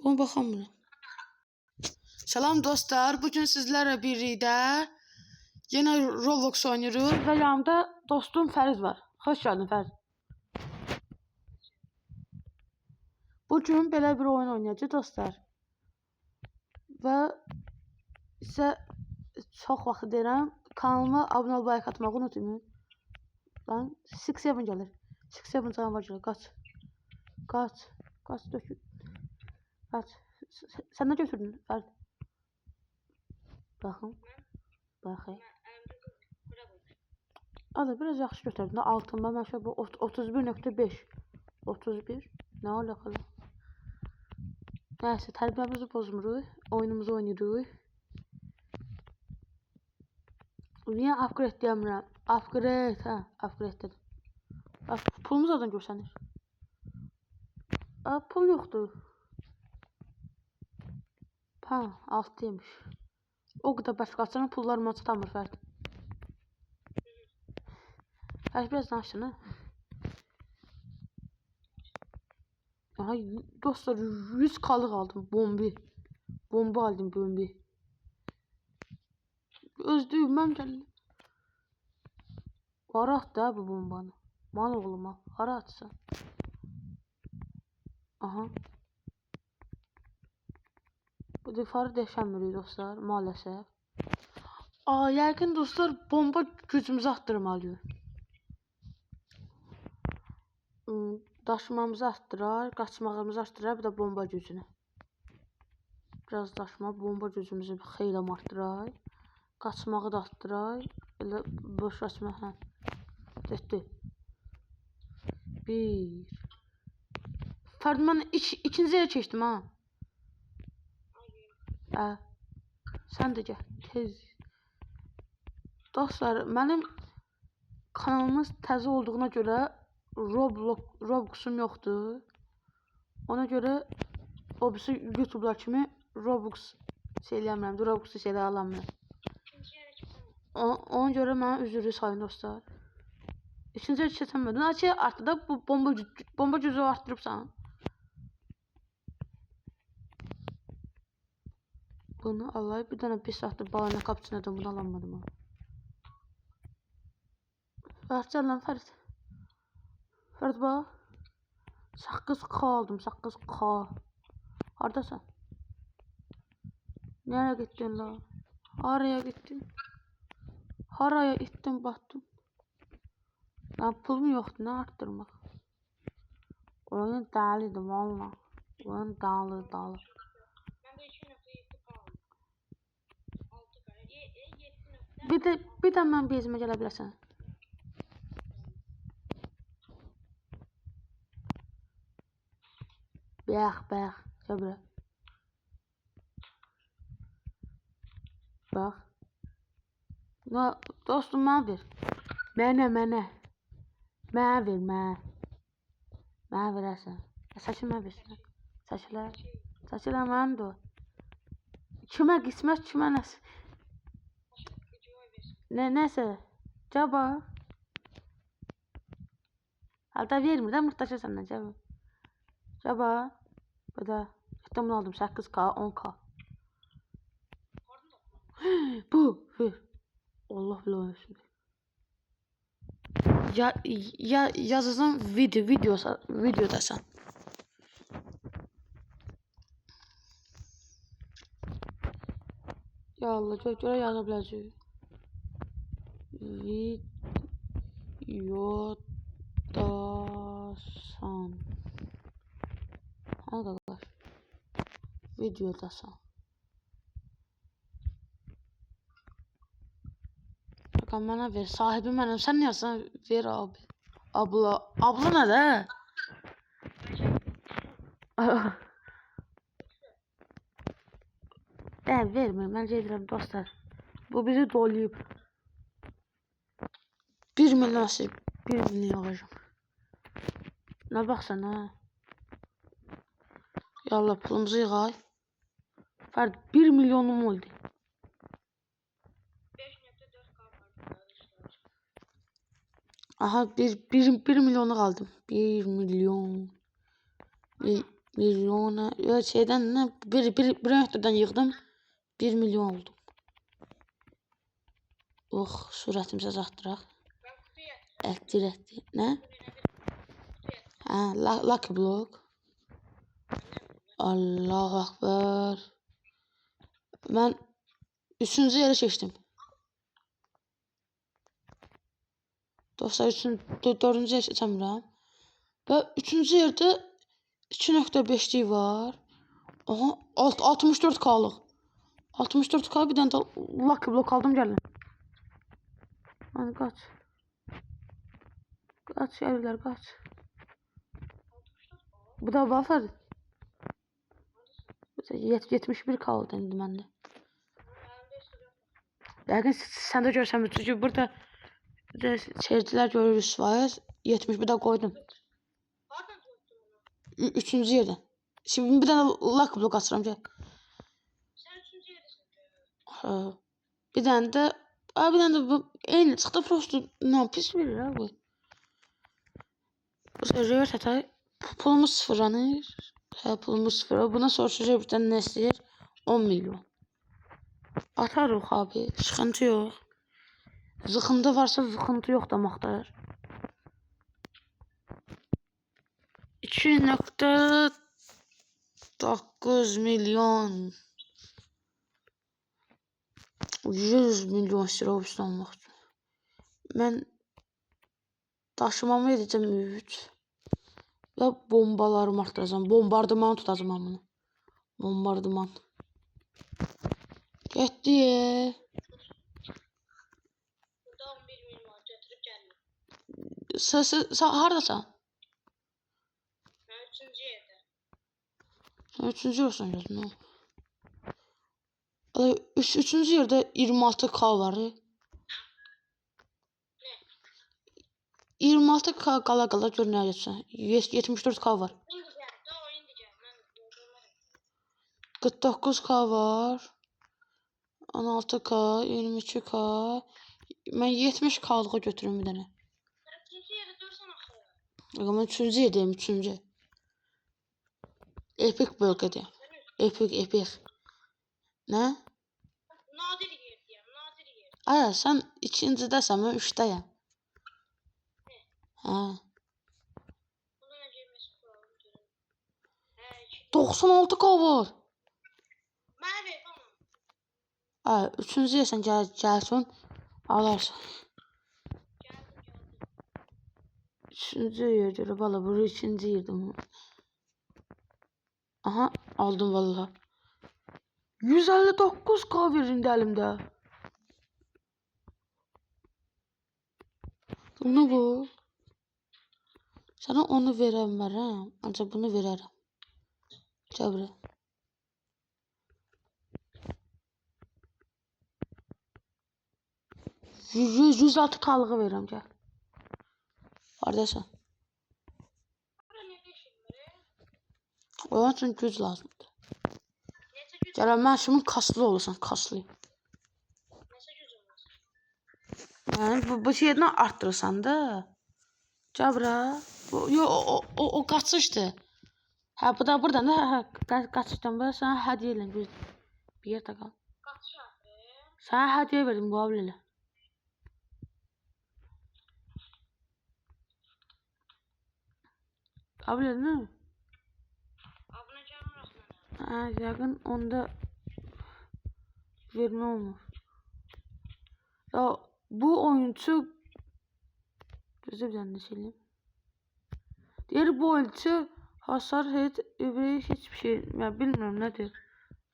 Ona baxamıram. Salam dostlar, bugün sizlərlə birlikdə yenə Roblox oynuyoruz və yanımda dostum Fərid var. Xoş geldin Fərid. Bugün belə bir oyun oynayacağıq dostlar. Və sizə çox vaxt deyirəm, kanalıma abunə olub like atmağı unutmayın. Lan 6-7 gəlir. 6-7 canavar gəlir. Qaç. Qaç. Qaç dökül. Qaç. Sən nə götürdün Fərid? Baxın. Baxın. Adı biraz yaxşı götürdün. Altında mən şöyle 31.5. 31. Nə alakalı? Nəysə, tərbiyəmizi bozmuruq. Oyunumuzu oynayırıq. Niyə upgrade deyəmirəm? Upgrade, hə, upgrade dedim. Bax, pulumuz oradan görsənir. Pul yoxdur. Ha, 6'ymış. O kadar başkasının pullarıma tutamır Fərid. Fərid biraz danışsın, ha? Aha, dostlar 100 kalıq aldım. Bomba aldım, bomba. Özdüyüm gəldim. Hara at da bu bombanı. Mal oğluma. Hara atsan. Aha. Bu defarı deşənmirik dostlar, maalesef. Yəqin dostlar bomba gücümüzü arttırmalıyıq. Daşımamızı arttırar, qaçmağımızı arttırar, bir de bomba gücünü. Biraz daşıma bomba gücümüzü xeyli arttırar. Qaçmağı da arttırar. Elə boş qaçma, hə. Getdi. 1. Fərid, mən ikinci yerə keçdim, ha. Sən də gəl, tez. Dostlar, mənim kanalımız təzə olduğuna görə Roblox'um yoxdur. Ona görə o birisi YouTube'lar kimi Roblox şeyləyəmirəm, Roblox'u şeylə alamıram. Ona görə mənə üzürlü sayın dostlar. İkinci yerə keçəmədim. Açı artıq da bu bomba gücü arttırıbsan. Bunu alayım. Bir dənə 5 saatdir balana kapçına da bunu alamadım. Fərid lan Fərid. Fərid bax. 8K aldım. 8K. Haradasan? Nereye gittin lan? Haraya gittin? Haraya gittin battın? Lan pulum yoktu, ne arttırmak? Oyun dağılıydı valla. Oyun dağılı. Bir de mən bezime gələ bilərsən. Bəx. Gəl bura. Bax. Dostum mənə ver. Mənə. Mənə ver, mənə. Mənə verərsən. Saçı mənə versin. Saçılar mənə də. Kimə qismət, kimə nəsə. Nəsə. Caba. Halda vermir də muhtaç səndən caba. Caba. Bu da. Getdim bunu aldım 8K, 10K. Bu. Ver. Allah bilə oynuyorsun. Yazılan videodasan. Ya Allah, görə yaza biləcək. Videodasan. Arkadaşlar. Videodasan. Bakalım bana ver. Sahibi benim. Sen ne yapsan ver abi. Abla ne de? Vermir. Ben edirəm dostlar. Bu bizi doluyub. 1 milyon nasip. 1 milyon alacağım. Ne baksan ha. Ya Allah, pulumuzu yığay. Fərid 1 milyonum oldu. Aha 1 milyonu aldım. 1 milyon. Milyona. Ya şeydən nə? Bir nöqtədən yığdım. 1 milyon oldu. Oh, sürətimizi azaltdıraq. Direkt. Nə? Hə, Lucky Block. Allahu Akbar. Mən 3-cü yerə keçdim. Dostlar, 4-cü yerə keçəmirəm. Və 3-cü yerdə 2.5'lik var. Aha, 64K'lıq. 64K bir dənə də Lucky Block aldım, gəlin. Hadi qaç. Qaç yerlər, qaç. Bu da var. 71K oldu indi məndə. Yəqin sən də görsən, çünki burada seyircilər görür 100%. 70 bir də qoydum. 3-cü yerdən. Şimdi bir dənə Lucky Block açıram, gəl. Sən 3-cü yerdesən. Bir dənə də bu eyni çıxdı, prosto pis verir ha bu. Bu sefer revert atay. Pulumuz sıfırlanır. Hə, pulumuz sıfır. Bundan sonra şuraya bir tane ne istəyir? 10 milyon. Atarıq abi. Sıxıntı yox. Zıxıntı varsa zıxıntı yox deməkdir. 2.9 milyon. 100 milyon sirop almaq üçün. Mən daşımamı edəcəm 3. Və bombalarımı artıracam. Bombardıman tutacam mən bunu. Bombardıman. Getdi. Burada 11 milyon götürüb gəlmir. Sən haradasan? Mən 3-cü yerdə. Sən 3-cü yersən gözünə. 3-cü yerdə 26K var. 26K qala gör nə geçsən. 74K var. 49K var. 16K, 22K. Mən 70K'lığa götürüm bir dənə. Sən 3-cü yerdə dursan axı. Mən 3-cü yerdəyim, 3-cü. Epic bölgədəyim. Epic. Nə? Nadir yerdəyəm, nadir yer. Aya, sən 2-cidəsən, mən 3-dəyəm. Hə. Buna nə girməsi kuralım görüm. 96K var. Mənə ver bana. Aya, 3-cü yersən, gəlsin, alarsan. Gəldim. 3-cü yerdə, valla, bu 2-ci yerdə. Aha, aldım valla. 159K verin əlimdə. Bunu bu. Sana onu verəmərəm, ancaq bunu verərəm. Gəl. 106K'lığı verirəm, gəl. Haradasın? Bura nə deşilmir? Onun üçün güc lazımdır. Neçə güc? Gəl, mən şimdi kaslı olursan, kaslı. Neçə gücün var? Yəni, bu şeydən arttırırsan da. Gəl bura. Yo, o qaçışdı. Hə, bu da buradan da, hə, qaçışdan bura sana hədiyyə eləm, bir yerdə qal. Qaçış artı. Sana hədiyyə verdim, qəbul elə. Qəbul elə, nə? Abuna gəlmir axı mənə. Hə, yəqin onda vermə olmur. Ya, bu oyuncu gözə bir dənə şeyləyim. Deyir, bu oyuncu hasar hiçbir şey, ya bilmirəm nədir.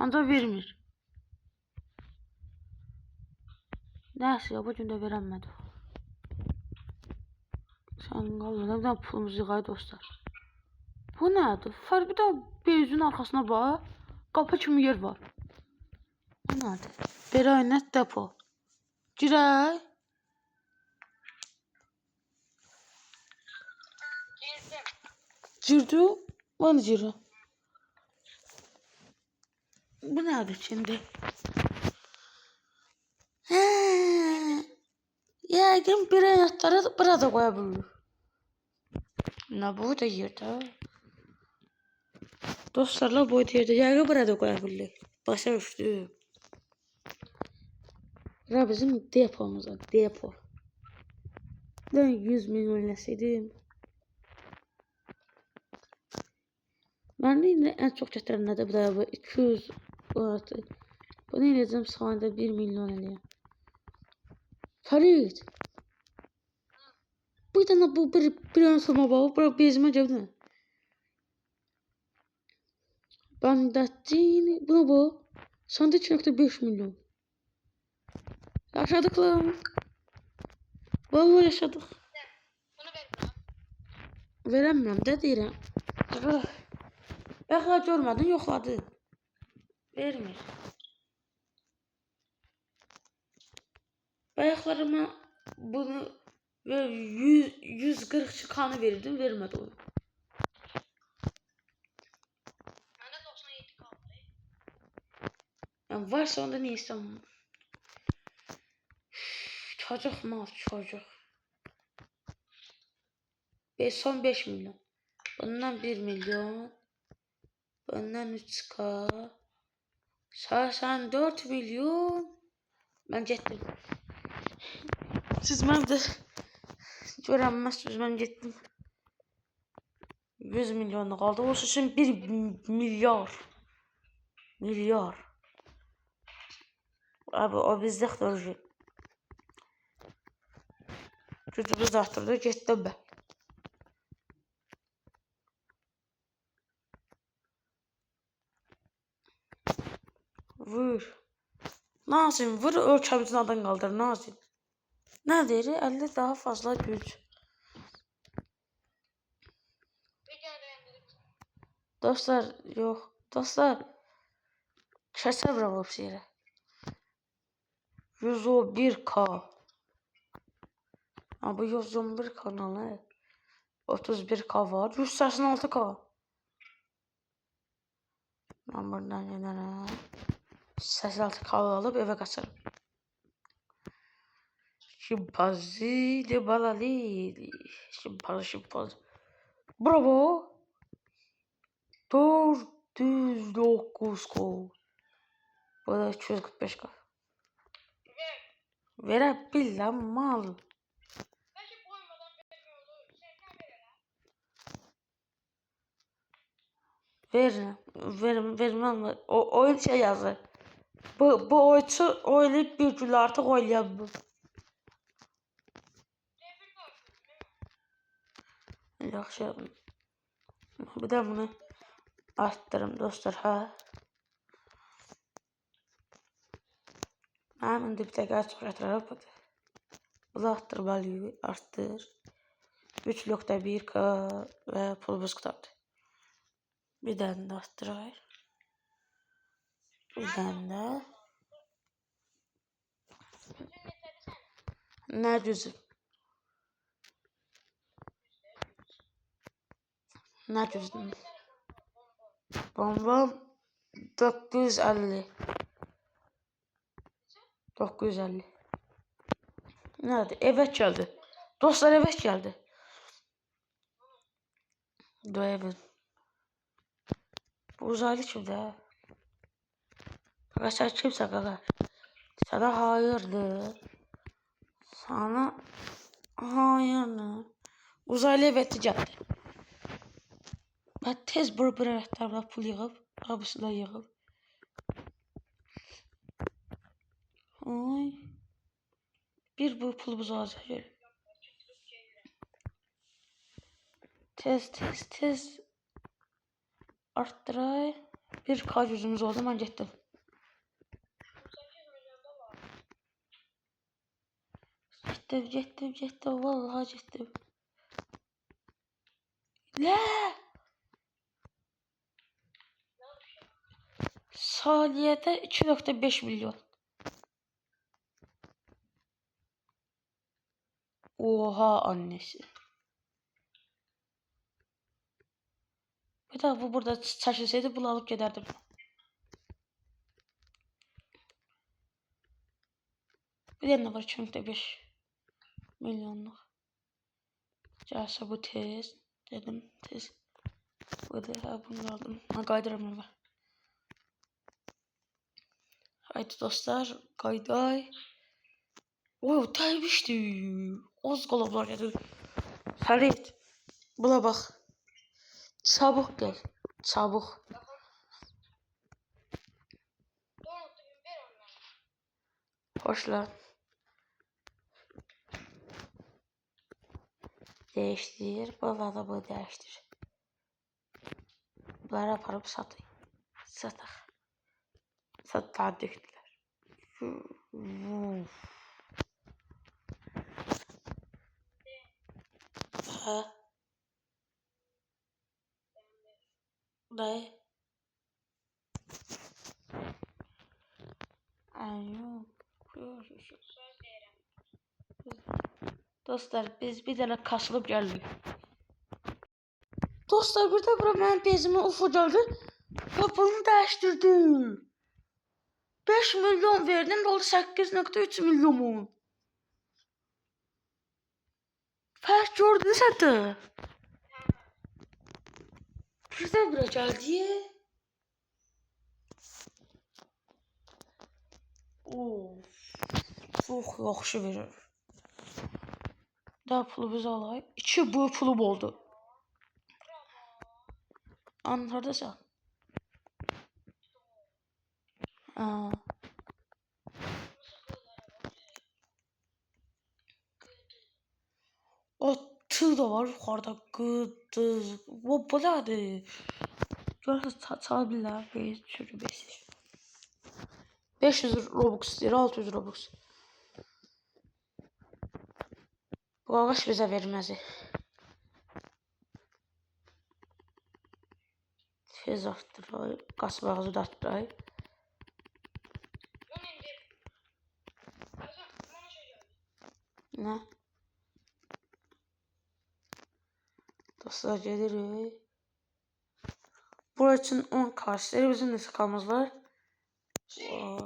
Ancaq vermir. Nəysə ya, bu gün də verəmədi. Sən qalma, bir dənə pulumuzu yığayı dostlar. Bu nədir? Bir də beyzün arxasına bax. Qapı kimi yer var. Bu nədir? Beraynet depo. Girək. Girdim. Girdi. Ben de girdim. Bu nədir şimdi? Yəqin berayetləri burada qoya bilir. Nə bu da yerdə? Dostlarla bu evde yağı burada koyabilirler. Başa düştüm. Bura bizim depomuz. Depo. Ben 100 milyon eləsəydim. Ben de yine en çok getiren nedir? Bu da bu 200 artı. Bunu eləyəcəm saniyədə 1 milyon eləyəm. Farid. Bir tane bu bir an sonra bak. Bırak bezime geldi. Bandacini. Bu ne bu? Sanda 2.5 milyon. Yaşadık lan. Vallahi yaşadık. Bunu ver bana. Veremem de deyirəm. Bəlkə görmədin, yoxladın. Vermir. Bayaqlarıma bunu ve 140 çıkanı verirdim, vermedi onu. Bende 97 kaldı. Yani varsa onda niye istemem? Çocuk mal, çocuk. Son 5 milyon. Bundan 1 milyon. Bundan 3K. Sen 4 milyon. Ben getdim. Siz mən də görənməzsiniz, mən getdim. 100 milyonluq qaldı. O üçün 1 milyar. Milyar. Abi o bizdə xörcü. Gücümüz artırdı, getdim ben. Vur. Nazim vur, ölkəmizin adını qaldır Nazim. Ne deri? 50 daha fazla güç. Dostlar yok. Dostlar. Keser bravo bir 101K. Ha bu 111 kanalı. 31K var. 186K. Ben buradan yenene 86K alıp eve kaçarım. Şimpanzi balali. Şimpanzi. Bravo. 409 gol. Bu da 245K. Verebil lan mal. Belki koymadan vermiyordu. Sen ver lan. Vermem. O oyun şey yazır. Bu oyunu oynayıp bir gün artık oynayamam. Devir koydun. Yaxşı. Bir de bunu arttırım dostlar ha. Hemen de bir tek açık etrafı bak. Bunu arttırmalıyım. Arttır. 3.1K ve pulumuz kurtardı. Bir tane de arttırayım. Bir tane de. Ne düzüm? Ne düzüm? Bombam 950. 950. Nerede? Evet geldi. Dostlar evet geldi. Dur evet. Bu uzaylı kimdi ha? Arkadaşlar kimse kadar. Sana hayırdır. Sana hayırdır. Uzaylı evet geldi. Ben tez bir rehterle pul yığıp. Abısına yığıp. Ay. Bir bu pulumuz olacak. Tez. Arttıray. Bir kaç yüzümüz oldu, ben getdim. 8 milyon da var. Getdim. Vallahi getdim. Ne? Saniyede 2.5 milyon. Oha annesi. Bir daha bu burada çəkilsəydi bunu alıp giderdim. Bir tane var 2.5 milyonluq. Gəlsə bu tez. Dedim tez. Hadi bunu aldım. Ha kaydıramıyorum ben. Haydi dostlar kayday. O termişti. Az kalablar geldi. Ferit. Buna bak. Çabuk gel. Çabuk. Donut'u bir ver ondan. Hoşlan. Değiştir. Baba da bu değiştir. Bunları aparıp satayım. Satak. Sattağa döktüler. Ha? Ne? Ay yok. Söz verirəm. Dostlar biz bir tane kasılıp geldik. Dostlar bir de bura benim bezime UFO geldi. Ve bunu değiştirdim. 5 milyon verdim. Oldu 8,3 milyon. Fark gördünüz hatta. Bir de bura geldi. Of. Çok yaxşı verir. Daha pulu biz alayım. 2 bu pulum oldu. Anladın? Aa. O tığ da var yukarıda. Gıdı. Bu nedir? Görürsünüz çalabilirler. Bir sürü besir. 500 Robux istiyor. 600 Robux. Bu ağaç bize vermez. Tez arttırayım. Qas bağızı da arttırayım. Onu indir. Özüm, bana şey geldi. Ne? Dostlar gelirik. Burası için 10 karşıları bizim de sıkamız var. Ha?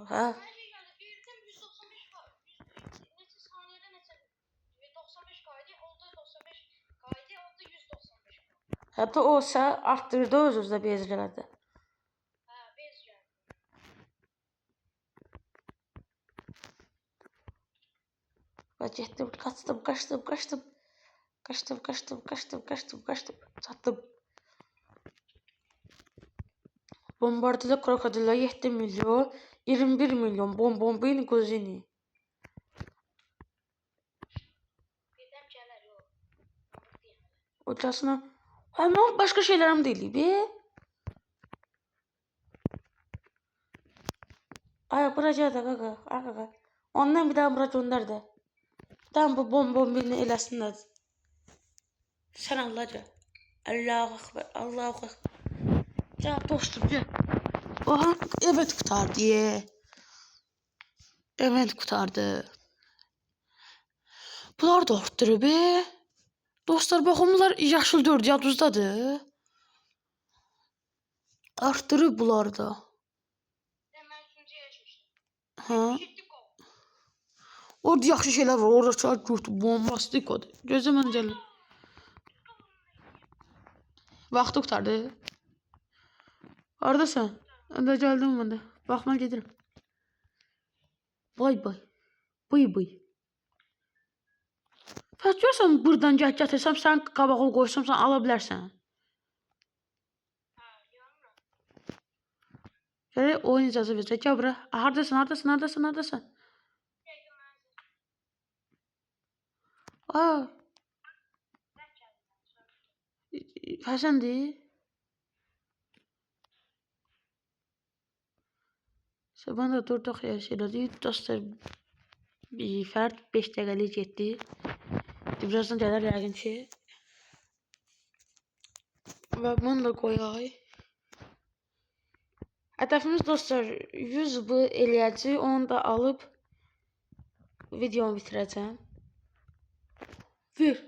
Bana şey geldi. Birden 195 var. Neçə saniyede neçə? 95 kaydı. Oldu 95 kaydı. Oldu 195 kaydı. Hatta o sen arttırdı öz-özünə bezgələdi. Ha, bez geldi. Və getdim, qaçdım. Çatdım. Bombardıyla krokodilla 7 milyon, 21 milyon bombini gözini. Birden gelir yok. Ocasına hemen başka şeylerim değil be. Ay buraya da kaka. Ondan bir daha buraya gönder de. Tam bu bombini eləsinlər. Sen Allah'a. Allahu Ekber. Allahu Ekber. Ya dostum gel. Aha evet kurtardı ye. Evet kurtardı. Bunlar da arttırır be. Dostlar bakın bunlar yaşıl 4 yadınızdadır. Arttırır bunlar da. Hemen üçüncü yaşmıştım. Ha? Şittik o. Orada yaxşı şeyler var. Orada çok kötü bombastik o. Gözlemən gəlir. Vaxtı qurtardı. Hardasan? Onda gəldim mən də. Baxma gedirəm. Bay. Fəs görsən buradan gətirsəm, sən qabağa qoysam, sən ala bilərsən. Ha, yanına. Gəl oyun icazə verəcək. Gəl bura. Hardasan? Çektim ben seni. Aa, Ben geldim. Həsəndir. Sabah da durduq şeylədik. Dostlar bir fərd 5 dəqiqəlik getdi. Birazdan gələr yəqin ki. Və bunu da qoyaq. Hədəfimiz dostlar 100 bu eləyəcək. Onu da alıb videomu bitirəcəm. Ver.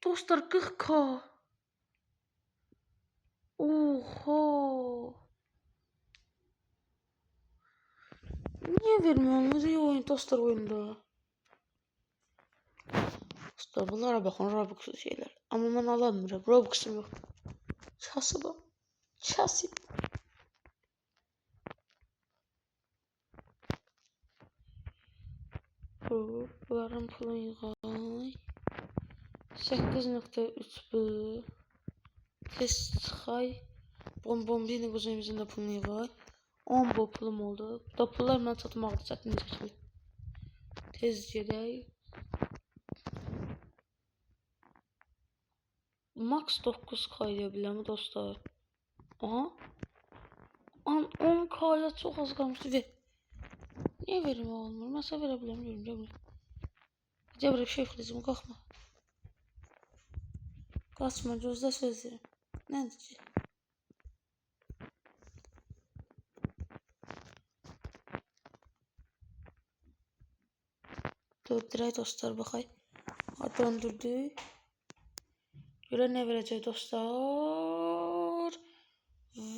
Dostlar 40k. Oha. Niye vermiyorsunuz iyi oyun dostlar oyunda? Dostlar bunlara bakın Robux'lu şeyler. Ama ben alamıyorum. Robux'um yok. Kasıbım. Kasım. Bunların pulunu yığay. 8.3 bu. Test çıxay. Bombini quzumuzun da pulunu yığay. 10 bu pulum oldu. Bu da pullar mən satmaqda çətinəcək. Tez gedək. Max 9K edə bilərəm dostlar. Aha. 10K'ya çox az qalmışdı ve niyə verim olmur? Məsəl verə bilmirəm, görürəm. Cəbrə şey xilizim qalxma. Qaçma, gözlə söz verim. Nədir ki? Döndürək dostlar, baxay. Döndürdük. Görə nə verəcək dostlar?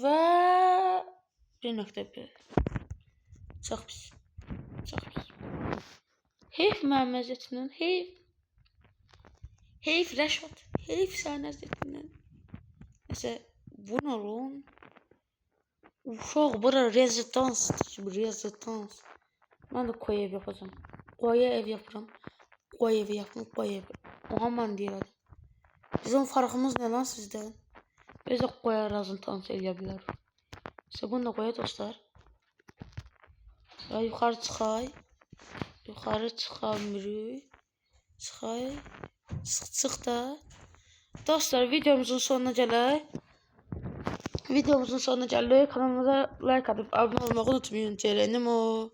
Və 1.1. Çox pis. Çox pis. Heyf mənim əziyyətindən, heyf. Heyf Rəşad, heyf sənin əziyyətindən. Nəsə, bu nə lan? Uşaq, bura rezidansdır, rezidans. Mən də koy ev yapacağım. Koy ev yapıram. Koy evi yapım, koy ev. Oha mən deyirəm. Bizim farkımız ne lan sizden? Biz de koya razın tanış edebiliriz. İşte bunu da koya dostlar. Ya yukarı çıkay. Yukarı çıkamırız. Çıkay. Çık da. Dostlar videomuzun sonuna geldik. Kanalımıza like atıp abone olmayı unutmayın. Cerenim o.